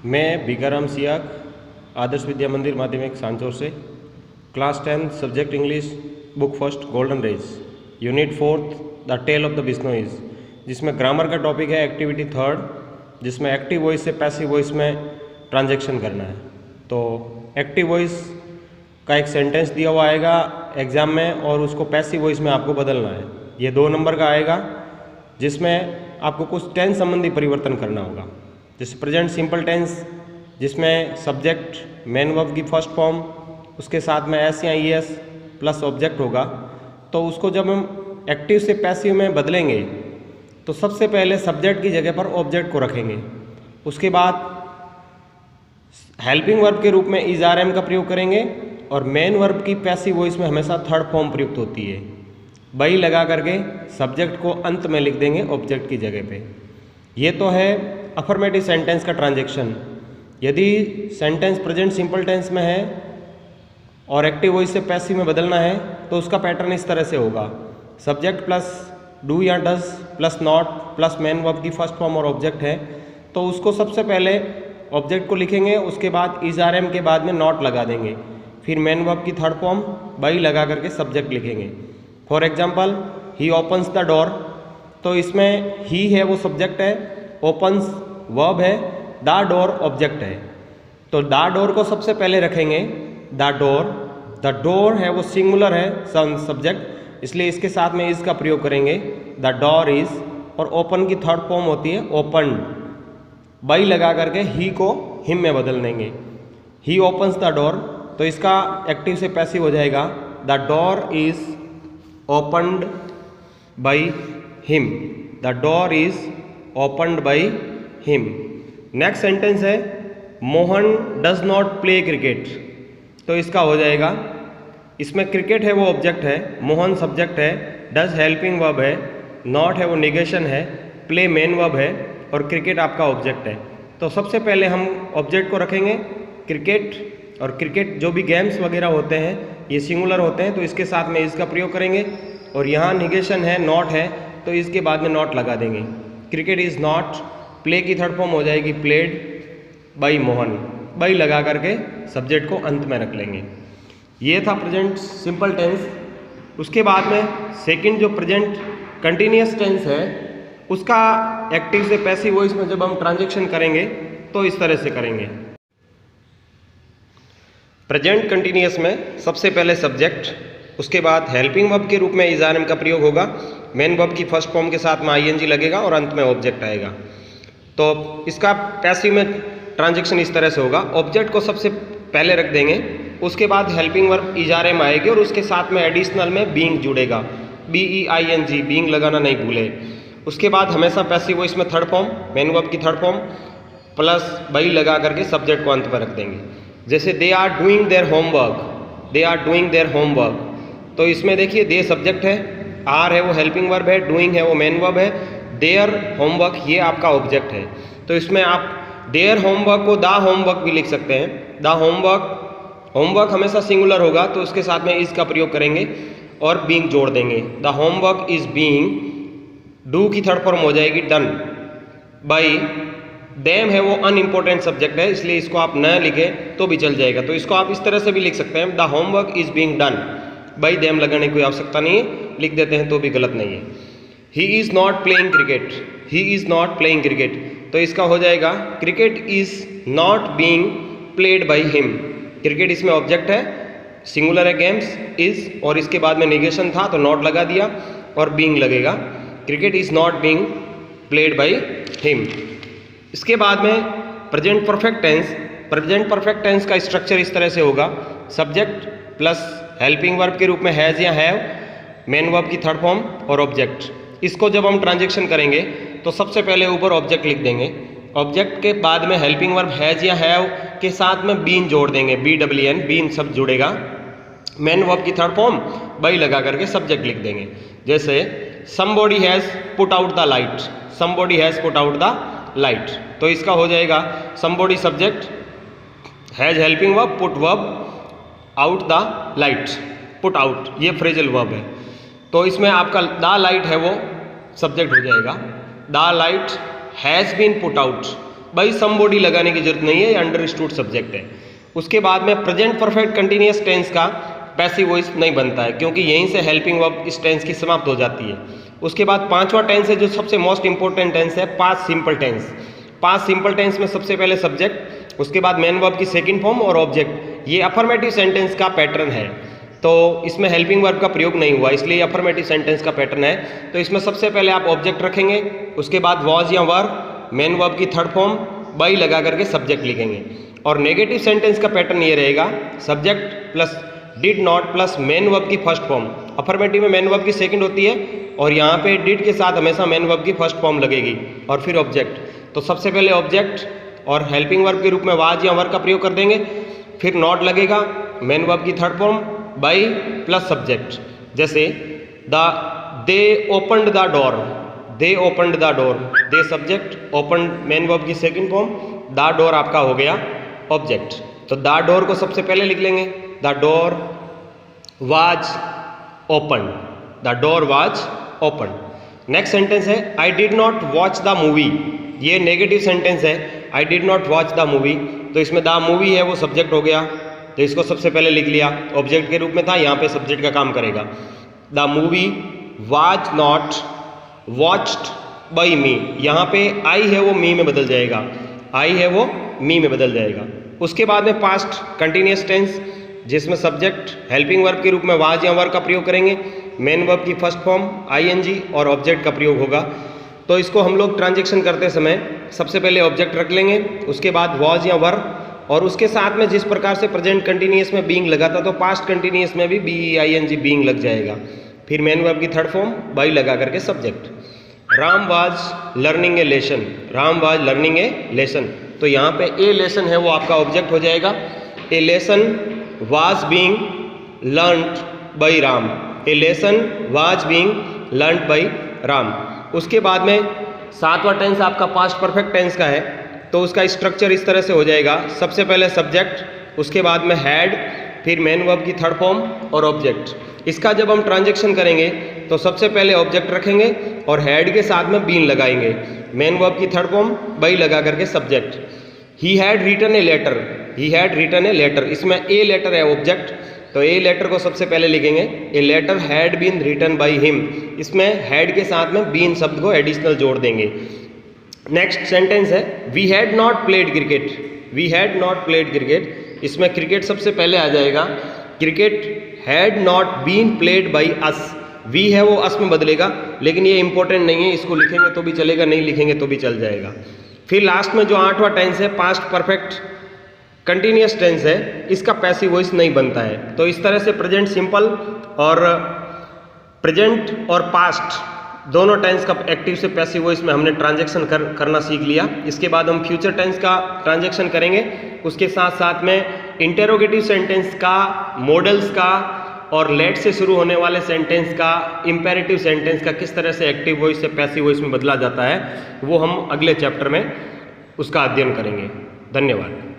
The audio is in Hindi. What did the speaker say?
मैं भिकाराम सियाग आदर्श विद्या मंदिर माध्यमिक सांचौर से class 10 subject English book first golden rays unit 4 the tale of the Bishnois, जिसमें ग्रामर का टॉपिक है एक्टिविटी 3 जिसमें एक्टिव वॉइस से पैसिव वॉइस में ट्रांजैक्शन करना है। तो एक्टिव वॉइस का एक सेंटेंस दिया हुआ आएगा एग्जाम में और उसको पैसिव वॉइस में आपको बदलना है। ये 2 नंबर का आएगा जिसमें आपको कुछ टेंस संबंधी परिवर्तन करना होगा। जैसे प्रेजेंट सिंपल टेंस जिसमें सब्जेक्ट मेन वर्ब की फर्स्ट फॉर्म उसके साथ में एस या ई एस प्लस ऑब्जेक्ट होगा, तो उसको जब हम एक्टिव से पैसिव में बदलेंगे तो सबसे पहले सब्जेक्ट की जगह पर ऑब्जेक्ट को रखेंगे। उसके बाद हेल्पिंग वर्ब के रूप में इज आर एम का प्रयोग करेंगे और मेन वर्ब की पैसिव वॉइस में हमेशा थर्ड फॉर्म प्रयुक्त होती है। बाई लगा करके सब्जेक्ट को अंत में लिख देंगे ऑब्जेक्ट की जगह पे। ये तो है अफर्मेटिव सेंटेंस का ट्रांजैक्शन। यदि सेंटेंस प्रेजेंट सिंपल टेंस में है और एक्टिव वॉइस से पैसिव में बदलना है तो उसका पैटर्न इस तरह से होगा। सब्जेक्ट प्लस डू या does plus not plus main verb की फर्स्ट फॉर्म और ऑब्जेक्ट है, तो उसको सबसे पहले ऑब्जेक्ट को लिखेंगे, उसके बाद इज आर एम के बाद में नॉट लगा देंगे, फिर मेन वर्ब की थर्ड फॉर्म बाई लगा करके सब्जेक्ट लिखेंगे। For example he opens the door, तो इसमें ही है वो सब्जेक्ट है, ओपन्स वर्ब है, द डोर ऑब्जेक्ट है। तो द डोर को सबसे पहले रखेंगे, द डोर है वो सिंगुलर है सब्जेक्ट, इसलिए इसके साथ में इज का प्रयोग करेंगे, द डोर इज, और ओपन की थर्ड फॉर्म होती है ओपन। बाई लगा करके ही को हिम में बदल देंगे, ही ओपन्स द डोर, तो इसका एक्टिव से पैसिव हो जाएगा the door is opened by him, the door is opened by him. Next sentence है Mohan does not play cricket, तो इसका हो जाएगा, इसमें क्रिकेट है वो ऑब्जेक्ट है, मोहन सब्जेक्ट है, डज हेल्पिंग वर्ब है, नॉट है वो निगेशन है, प्ले मेन वर्ब है और क्रिकेट आपका ऑब्जेक्ट है। तो सबसे पहले हम ऑब्जेक्ट को रखेंगे क्रिकेट, और क्रिकेट जो भी गेम्स वगैरह होते हैं ये सिंगुलर होते हैं, तो इसके साथ में इसका प्रयोग करेंगे, और यहाँ निगेशन है नॉट है तो इसके बाद में नॉट लगा देंगे। क्रिकेट इज़ नॉट, प्ले की थर्ड फॉर्म हो जाएगी प्लेड बाई मोहन, बाई लगा करके सब्जेक्ट को अंत में रख लेंगे। ये था प्रेजेंट सिंपल टेंस। उसके बाद में सेकंड जो प्रेजेंट कंटिन्यूअस टेंस है उसका एक्टिव से पैसिव वॉइस में जब हम ट्रांजैक्शन करेंगे तो इस तरह से करेंगे। प्रेजेंट कंटिन्यूअस में सबसे पहले सब्जेक्ट, उसके बाद हेल्पिंग वर्ब के रूप में इज आर एम का प्रयोग होगा, मेन वर्ब की फर्स्ट फॉर्म के साथ में आईएनजी लगेगा और अंत में ऑब्जेक्ट आएगा। तो इसका पैसिव में ट्रांजैक्शन इस तरह से होगा, ऑब्जेक्ट को सबसे पहले रख देंगे, उसके बाद helping verb is are am आएगी और उसके साथ में एडिशनल में बीइंग जुड़ेगा, BEING, बीइंग लगाना नहीं भूले। उसके बाद हमेशा पैसिव वॉइस में थर्ड फॉर्म, मेन वर्ब की थर्ड फॉर्म प्लस बाई लगा करके सब्जेक्ट को अंत पर रख देंगे। जैसे they are doing their homework, they are doing their homework, तो इसमें देखिए दे सब्जेक्ट है, आर है वो हेल्पिंग वर्ब है, डूइंग है वो मेन वर्ब है, देयर होमवर्क ये आपका ऑब्जेक्ट है। तो इसमें आप देयर होमवर्क को द होमवर्क भी लिख सकते हैं। द होमवर्क हमेशा सिंगुलर होगा तो उसके साथ में इज का प्रयोग करेंगे और बीइंग जोड़ देंगे, the homework is being, do की थर्ड फॉर्म हो जाएगी डन बाई, देम है वो अनइम्पोर्टेंट सब्जेक्ट है इसलिए इसको आप न लिखें तो भी चल जाएगा, तो इसको आप इस तरह से भी लिख सकते हैं, the homework is being done, by them लगाने की कोई आवश्यकता नहीं है, लिख देते हैं तो भी गलत नहीं है। He is not playing cricket, he is not playing cricket, तो इसका हो जाएगा cricket is not being played by him. Cricket इसमें ऑब्जेक्ट है, सिंगुलर है गेम्स इज, और इसके बाद में निगेशन था तो नॉट लगा दिया और बीइंग लगेगा, cricket is not being played by him. इसके बाद में present perfect tense, present perfect tense का स्ट्रक्चर इस तरह से होगा, सब्जेक्ट प्लस हेल्पिंग वर्ब के रूप में हैज़ या हैव, मेन वर्ब की थर्ड फॉर्म और ऑब्जेक्ट। इसको जब हम ट्रांजैक्शन करेंगे तो सबसे पहले ऊपर ऑब्जेक्ट लिख देंगे, ऑब्जेक्ट के बाद में हेल्पिंग वर्ब हैज़ या हैव के साथ में बीन जोड़ देंगे, BWN, बीन सब जुड़ेगा, मेन वर्ब की थर्ड फॉर्म बाई लगा करके सब्जेक्ट लिख देंगे। जैसे somebody has put out the light, somebody has put out the light, तो इसका हो जाएगा somebody subject, has helping verb, put verb, out the light, put out ये फ्रेजल वर्ब है, तो इसमें आपका द लाइट है वो सब्जेक्ट हो जाएगा, the light has been put out, by somebody लगाने की जरूरत नहीं है, ये अंडरस्टूड सब्जेक्ट है। उसके बाद में प्रेजेंट परफेक्ट कंटिन्यूअस टेंस का पैसिव वॉइस नहीं बनता है, क्योंकि यहीं से हेल्पिंग वर्ब इस टेंस की समाप्त हो जाती है। उसके बाद पांचवा टेंस है जो सबसे मोस्ट इंपॉर्टेंट टेंस है, past simple tense. Past simple tense में सबसे पहले सब्जेक्ट, उसके बाद मेन वर्ब की सेकंड फॉर्म और ऑब्जेक्ट। ये अफर्मेटिव सेंटेंस का पैटर्न है, तो इसमें हेल्पिंग वर्ब का प्रयोग नहीं हुआ, इसलिए अफर्मेटिव सेंटेंस का पैटर्न है। तो इसमें सबसे पहले आप ऑब्जेक्ट रखेंगे, उसके बाद वॉज या वर, मेन वर्ब की थर्ड फॉर्म, बाई लगा करके सब्जेक्ट लिखेंगे। और नेगेटिव सेंटेंस का पैटर्न ये रहेगा, subject plus did not plus main verb की फर्स्ट फॉर्म। अफर्मेटिव में मेन वर्ब की सेकंड होती है और यहाँ पे डिड के साथ हमेशा मेन वर्ब की फर्स्ट फॉर्म लगेगी और फिर ऑब्जेक्ट। तो सबसे पहले ऑब्जेक्ट और हेल्पिंग वर्ब के रूप में वाज या वर का प्रयोग कर देंगे, फिर नॉट लगेगा, मेन वर्ब की third form, by plus subject. जैसे they opened the door, they opened the door, they subject, open main verb की सेकंड फॉर्म, द डोर आपका हो गया ऑब्जेक्ट। तो द डोर को सबसे पहले लिख लेंगे, the door was open, the door was open. Next sentence है I did not watch the movie, ये नेगेटिव सेंटेंस है, I did not watch the movie. तो इसमें द मूवी है वो सब्जेक्ट हो गया, तो इसको सबसे पहले लिख लिया, ऑब्जेक्ट के रूप में था, यहाँ पे सब्जेक्ट का काम करेगा। The movie was not watched by me, यहाँ पे आई है वो मी में बदल जाएगा, आई है वो मी में बदल जाएगा। उसके बाद में पास्ट कंटिन्यूअस टेंस, जिसमें सब्जेक्ट हेल्पिंग वर्ब के रूप में वाज या वर का प्रयोग करेंगे, मेन वर्ब की फर्स्ट फॉर्म आईएनजी और ऑब्जेक्ट का प्रयोग होगा। तो इसको हम लोग ट्रांजेक्शन करते समय सबसे पहले ऑब्जेक्ट रख लेंगे, उसके बाद वाज या वर, और उसके साथ में जिस प्रकार से प्रेजेंट कंटिन्यूअस में बीइंग लगा था, तो पास्ट कंटिन्यूअस में भी BEING बीइंग लग जाएगा। फिर मेन वर्ब की थर्ड फॉर्म बाई लगा करके subject. Ram was learning A lesson, Ram was learning A lesson, तो यहाँ पे ए लेसन है वो आपका ऑब्जेक्ट हो जाएगा। ए lesson was being learned by Ram, A lesson was being learned by Ram. उसके बाद में सातवां टेंस आपका पास्ट परफेक्ट टेंस का है, तो उसका स्ट्रक्चर इस तरह से हो जाएगा, सबसे पहले सब्जेक्ट, उसके बाद में हैड, फिर मेन वर्ब की थर्ड फॉर्म और ऑब्जेक्ट। इसका जब हम ट्रांजेक्शन करेंगे तो सबसे पहले ऑब्जेक्ट रखेंगे और हैड के साथ में बीन लगाएंगे, मेन वर्ब की थर्ड फॉर्म बाई लगा करके subject. He had written a letter, he had written a letter, इसमें ए लेटर है ऑब्जेक्ट, तो ए लेटर को सबसे पहले लिखेंगे, a letter had been written by him, इसमें हैड के साथ में बीन शब्द को एडिशनल जोड़ देंगे। नेक्स्ट सेंटेंस है we had not played cricket, we had not played cricket, इसमें क्रिकेट सबसे पहले आ जाएगा, cricket had not been played by us, we है वो अस में बदलेगा, लेकिन ये इंपॉर्टेंट नहीं है, इसको लिखेंगे तो भी चलेगा, नहीं लिखेंगे तो भी चल जाएगा। फिर लास्ट में जो आठवां टेंस है पास्ट परफेक्ट कंटिन्यूअस टेंस है, इसका पैसिव वॉइस नहीं बनता है। तो इस तरह से प्रेजेंट सिंपल और प्रेजेंट और पास्ट दोनों टेंस का एक्टिव से पैसिव वॉइस में हमने ट्रांजेक्शन करना सीख लिया। इसके बाद हम फ्यूचर टेंस का ट्रांजेक्शन करेंगे, उसके साथ साथ में इंटेरोगेटिव सेंटेंस का, मॉडल्स का और लेट से शुरू होने वाले सेंटेंस का, इंपेरेटिव सेंटेंस का किस तरह से एक्टिव वॉइस से पैसिव वॉइस में बदला जाता है, वो हम अगले चैप्टर में उसका अध्ययन करेंगे। धन्यवाद।